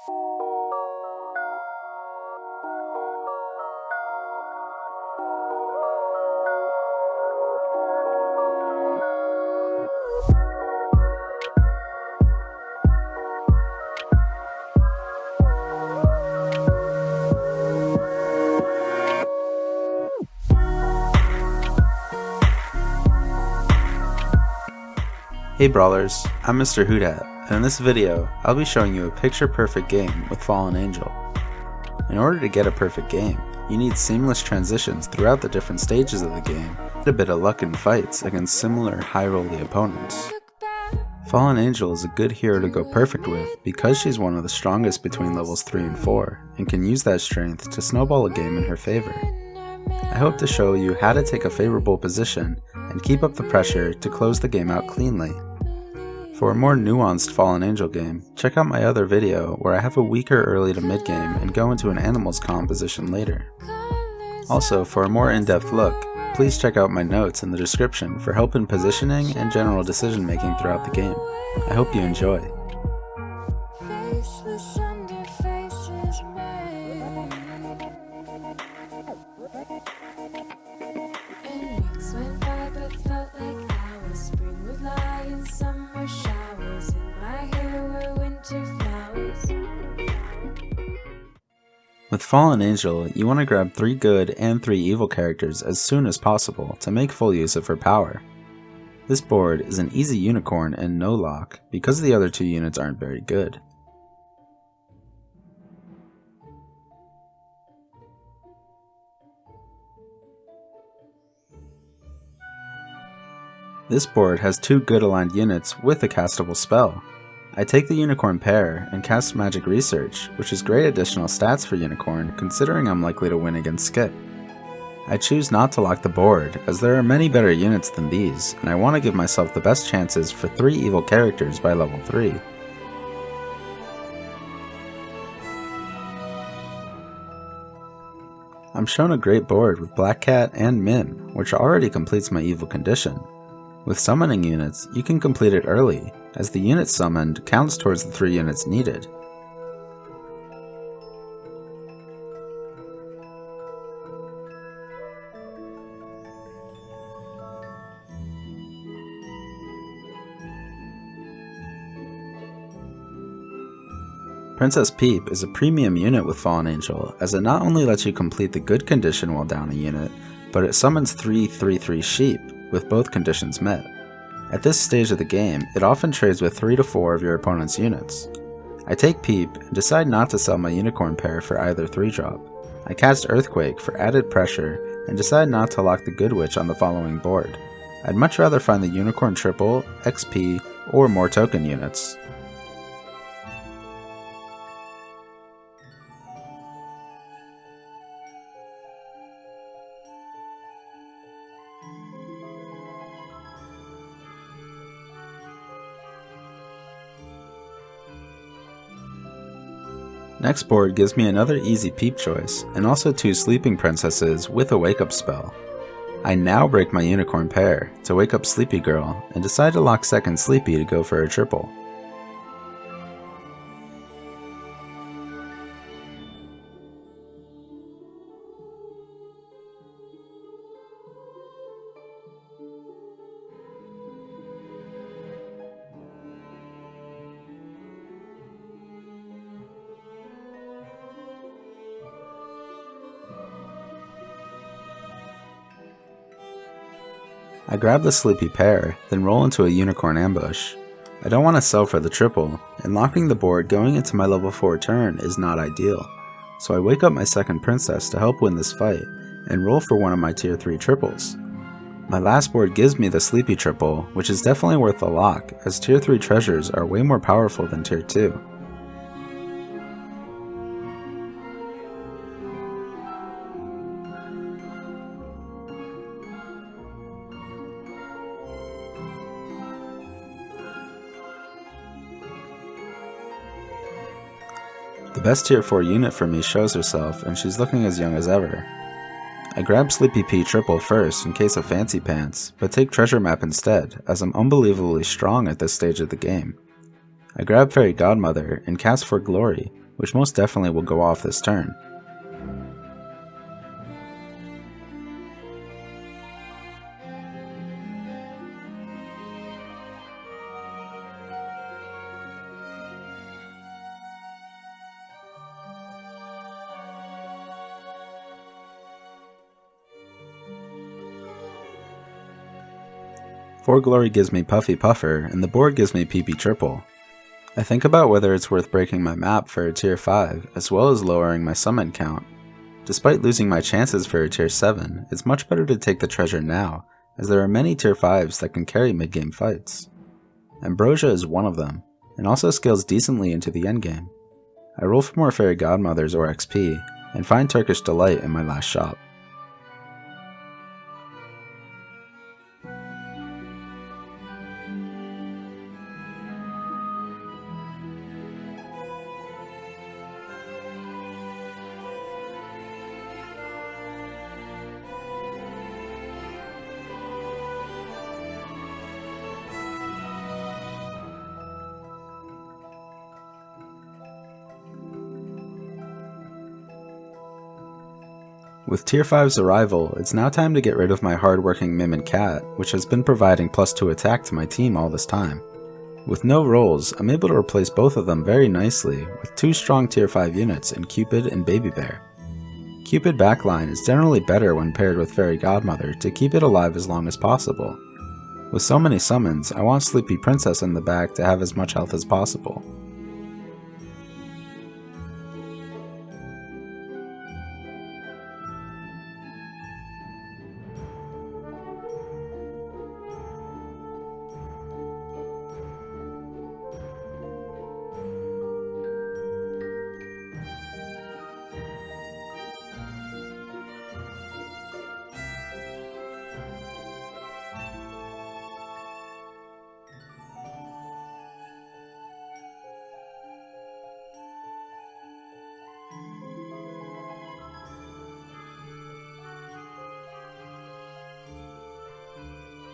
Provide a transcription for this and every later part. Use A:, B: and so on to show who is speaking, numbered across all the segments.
A: Hey Brawlers, I'm Mr. Hootat, and in this video, I'll be showing you a picture-perfect game with Fallen Angel. In order to get a perfect game, you need seamless transitions throughout the different stages of the game, and a bit of luck in fights against similar high-rolly opponents. Fallen Angel is a good hero to go perfect with because she's one of the strongest between levels 3 and 4, and can use that strength to snowball a game in her favor. I hope to show you how to take a favorable position and keep up the pressure to close the game out cleanly. For a more nuanced Fallen Angel game, check out my other video where I have a weaker early to mid game and go into an animals composition later. Also, for a more in-depth look, please check out my notes in the description for help in positioning and general decision making throughout the game. I hope you enjoy. With Fallen Angel, you want to grab 3 good and 3 evil characters as soon as possible to make full use of her power. This board is an easy unicorn and no lock because the other 2 units aren't very good. This board has 2 good aligned units with a castable spell. I take the Unicorn pair and cast Magic Research, which is great additional stats for Unicorn considering I'm likely to win against Skip. I choose not to lock the board as there are many better units than these, and I want to give myself the best chances for 3 evil characters by level 3. I'm shown a great board with Black Cat and Mim, which already completes my evil condition. With summoning units, you can complete it early, as the unit summoned counts towards the 3 units needed. Princess Peep is a premium unit with Fallen Angel, as it not only lets you complete the good condition while down a unit, but it summons 3 3/3 sheep, with both conditions met. At this stage of the game, it often trades with 3 to 4 of your opponent's units. I take Peep and decide not to sell my Unicorn pair for either 3-drop. I cast Earthquake for added pressure and decide not to lock the Good Witch on the following board. I'd much rather find the Unicorn triple, XP, or more token units. Next board gives me another easy Peep choice, and also 2 sleeping princesses with a wake up spell. I now break my Unicorn pair to wake up Sleepy Girl, and decide to lock second Sleepy to go for a triple. I grab the Sleepy pair, then roll into a Unicorn ambush. I don't want to sell for the triple, and locking the board going into my level 4 turn is not ideal, so I wake up my second princess to help win this fight, and roll for one of my tier 3 triples. My last board gives me the Sleepy triple, which is definitely worth the lock, as tier 3 treasures are way more powerful than tier 2. The best tier 4 unit for me shows herself, and she's looking as young as ever. I grab Sleepy P triple first in case of fancy pants, but take Treasure Map instead, as I'm unbelievably strong at this stage of the game. I grab Fairy Godmother and cast for Glory, which most definitely will go off this turn. For Glory gives me Puffy Puffer, and the board gives me PP Triple. I think about whether it's worth breaking my map for a tier 5, as well as lowering my summon count. Despite losing my chances for a tier 7, it's much better to take the treasure now, as there are many tier 5s that can carry mid-game fights. Ambrosia is one of them, and also scales decently into the endgame. I roll for more Fairy Godmothers or XP, and find Turkish Delight in my last shop. With Tier 5's arrival, it's now time to get rid of my hard-working Mim and Cat, which has been providing +2 attack to my team all this time. With no rolls, I'm able to replace both of them very nicely with 2 strong Tier 5 units in Cupid and Baby Bear. Cupid backline is generally better when paired with Fairy Godmother to keep it alive as long as possible. With so many summons, I want Sleepy Princess in the back to have as much health as possible.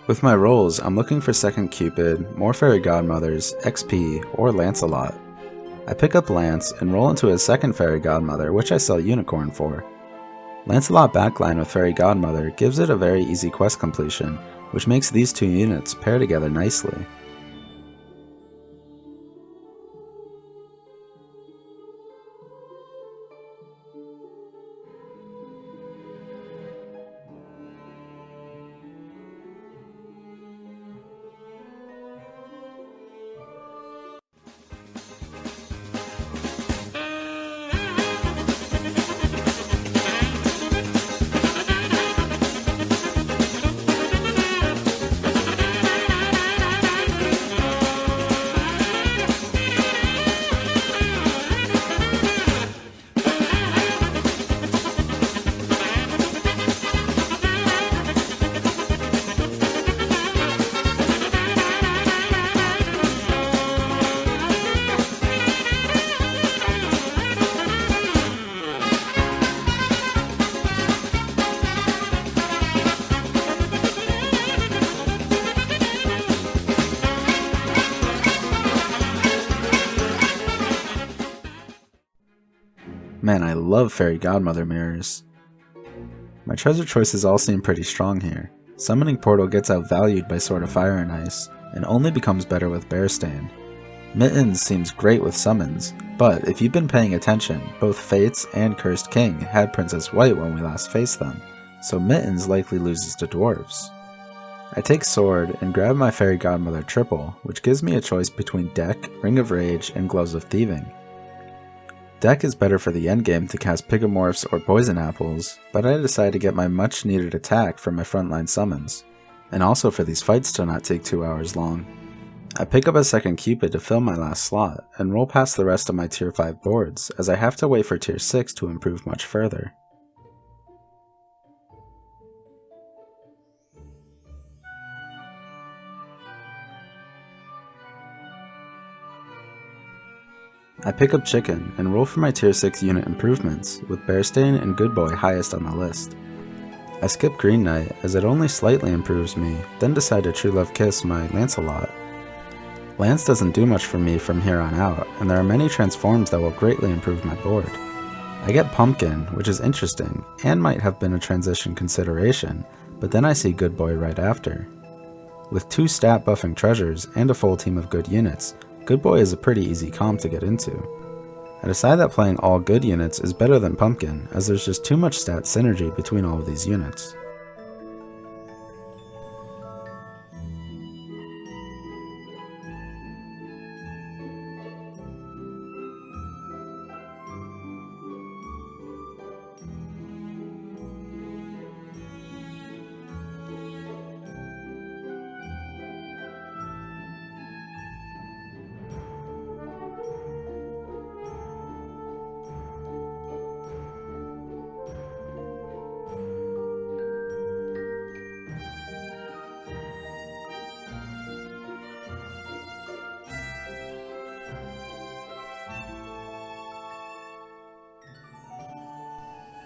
A: With my rolls, I'm looking for second Cupid, more Fairy Godmothers, XP, or Lancelot. I pick up Lance and roll into a second Fairy Godmother, which I sell Unicorn for. Lancelot backline with Fairy Godmother gives it a very easy quest completion, which makes these 2 units pair together nicely. Man, I love Fairy Godmother mirrors. My treasure choices all seem pretty strong here. Summoning Portal gets outvalued by Sword of Fire and Ice, and only becomes better with Bearstand. Mittens seems great with summons, but if you've been paying attention, both Fates and Cursed King had Princess White when we last faced them, so Mittens likely loses to Dwarves. I take Sword and grab my Fairy Godmother triple, which gives me a choice between Deck, Ring of Rage, and Gloves of Thieving. Deck is better for the endgame to cast Pigomorphs or Poison Apples, but I decide to get my much needed attack for my frontline summons, and also for these fights to not take 2 hours long. I pick up a second Cupid to fill my last slot, and roll past the rest of my tier 5 boards, as I have to wait for tier 6 to improve much further. I pick up Chicken and roll for my tier 6 unit improvements, with Bearstain and Good Boy highest on the list. I skip Green Knight as it only slightly improves me, then decide to True Love Kiss my Lancelot. Lance doesn't do much for me from here on out, and there are many transforms that will greatly improve my board. I get Pumpkin, which is interesting, and might have been a transition consideration, but then I see Good Boy right after. With 2 stat buffing treasures and a full team of good units, Good Boy is a pretty easy comp to get into. I decide that playing all good units is better than Pumpkin, as there's just too much stat synergy between all of these units.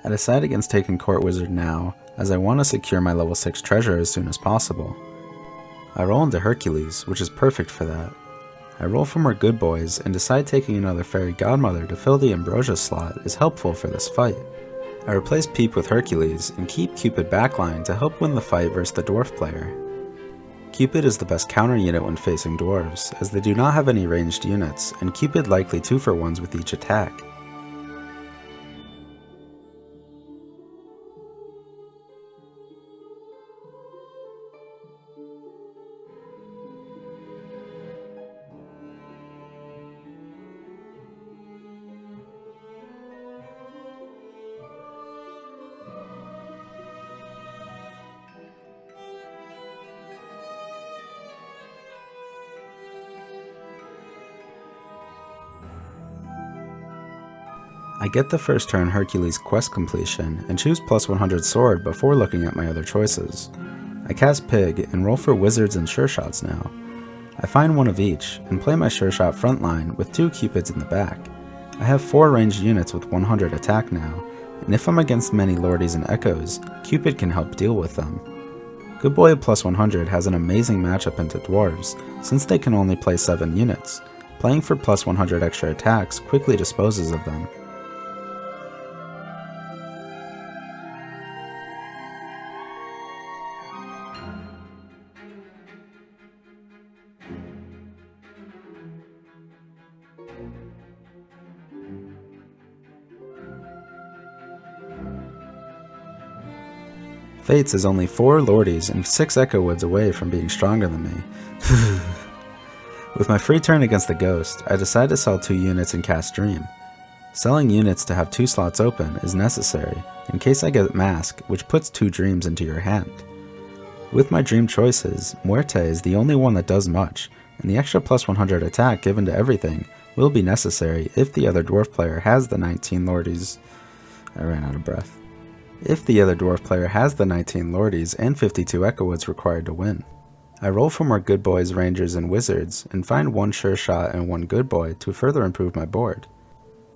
A: I decide against taking Court Wizard now, as I want to secure my level 6 treasure as soon as possible. I roll into Hercules, which is perfect for that. I roll for more Good Boys and decide taking another Fairy Godmother to fill the Ambrosia slot is helpful for this fight. I replace Peep with Hercules and keep Cupid backline to help win the fight versus the Dwarf player. Cupid is the best counter unit when facing dwarves, as they do not have any ranged units, and Cupid likely 2-for-1s with each attack. I get the first turn Hercules quest completion and choose +100 sword before looking at my other choices. I cast Pig and roll for wizards and sure shots now. I find one of each and play my sure shot frontline with 2 cupids in the back. I have 4 ranged units with 100 attack now, and if I'm against many lordies and echoes, Cupid can help deal with them. Good Boy at +100 has an amazing matchup into dwarves, since they can only play 7 units. Playing for +100 extra attacks quickly disposes of them. Fates is only 4 lordies and 6 echo woods away from being stronger than me. With my free turn against the ghost, I decide to sell 2 units and cast Dream. Selling units to have 2 slots open is necessary, in case I get Mask, which puts 2 dreams into your hand. With my dream choices, Muerte is the only one that does much, and the extra +100 attack given to everything will be necessary if the other dwarf player has the 19 lordies. I ran out of breath. If the other dwarf player has the 19 lordies and 52 echo woods required to win. I roll for more good boys, rangers, and wizards, and find 1 sure shot and 1 good boy to further improve my board.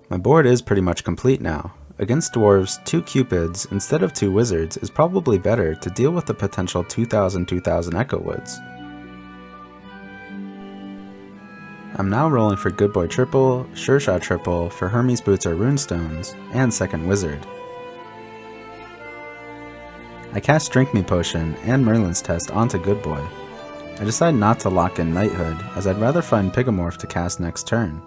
A: My board is pretty much complete now. Against dwarves, 2 cupids instead of 2 wizards is probably better to deal with the potential 2000 echo woods. I'm now rolling for good boy triple, sure shot triple for Hermes boots or runestones, and second wizard. I cast Drink Me Potion and Merlin's Test onto Good Boy. I decide not to lock in Knighthood, as I'd rather find Pigomorph to cast next turn.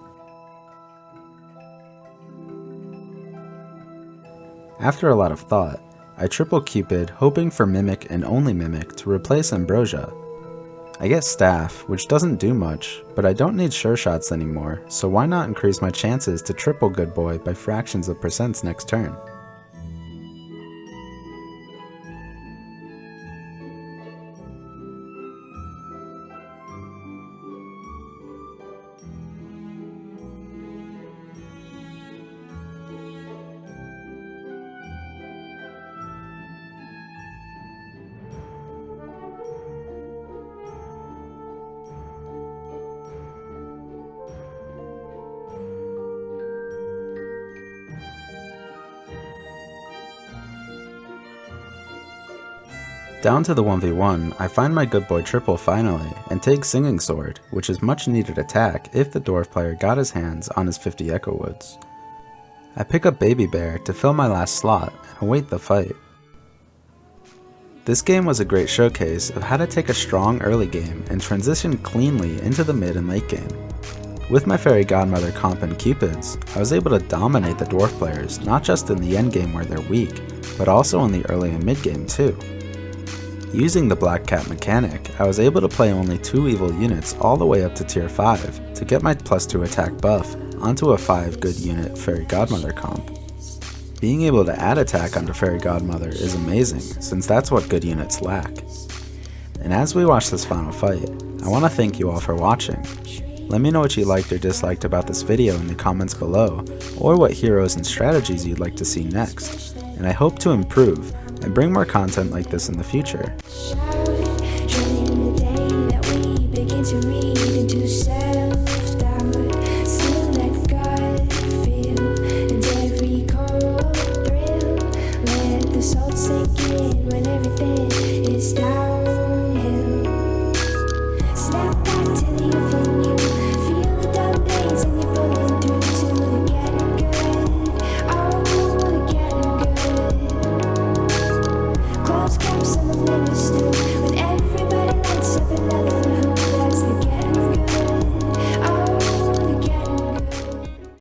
A: After a lot of thought, I triple Cupid, hoping for Mimic and only Mimic to replace Ambrosia. I get Staff, which doesn't do much, but I don't need sure shots anymore, so why not increase my chances to triple Good Boy by fractions of percents next turn. Down to the 1v1, I find my good boy Triple finally, and take Singing Sword, which is much needed attack if the dwarf player got his hands on his 50 Echo Woods. I pick up Baby Bear to fill my last slot and await the fight. This game was a great showcase of how to take a strong early game and transition cleanly into the mid and late game. With my Fairy Godmother comp and Cupids, I was able to dominate the dwarf players not just in the end game where they're weak, but also in the early and mid game too. Using the Black Cat mechanic, I was able to play only 2 evil units all the way up to tier 5 to get my +2 attack buff onto a 5 good unit Fairy Godmother comp. Being able to add attack onto Fairy Godmother is amazing since that's what good units lack. And as we watch this final fight, I want to thank you all for watching. Let me know what you liked or disliked about this video in the comments below, or what heroes and strategies you'd like to see next, and I hope to improve and bring more content like this in the future.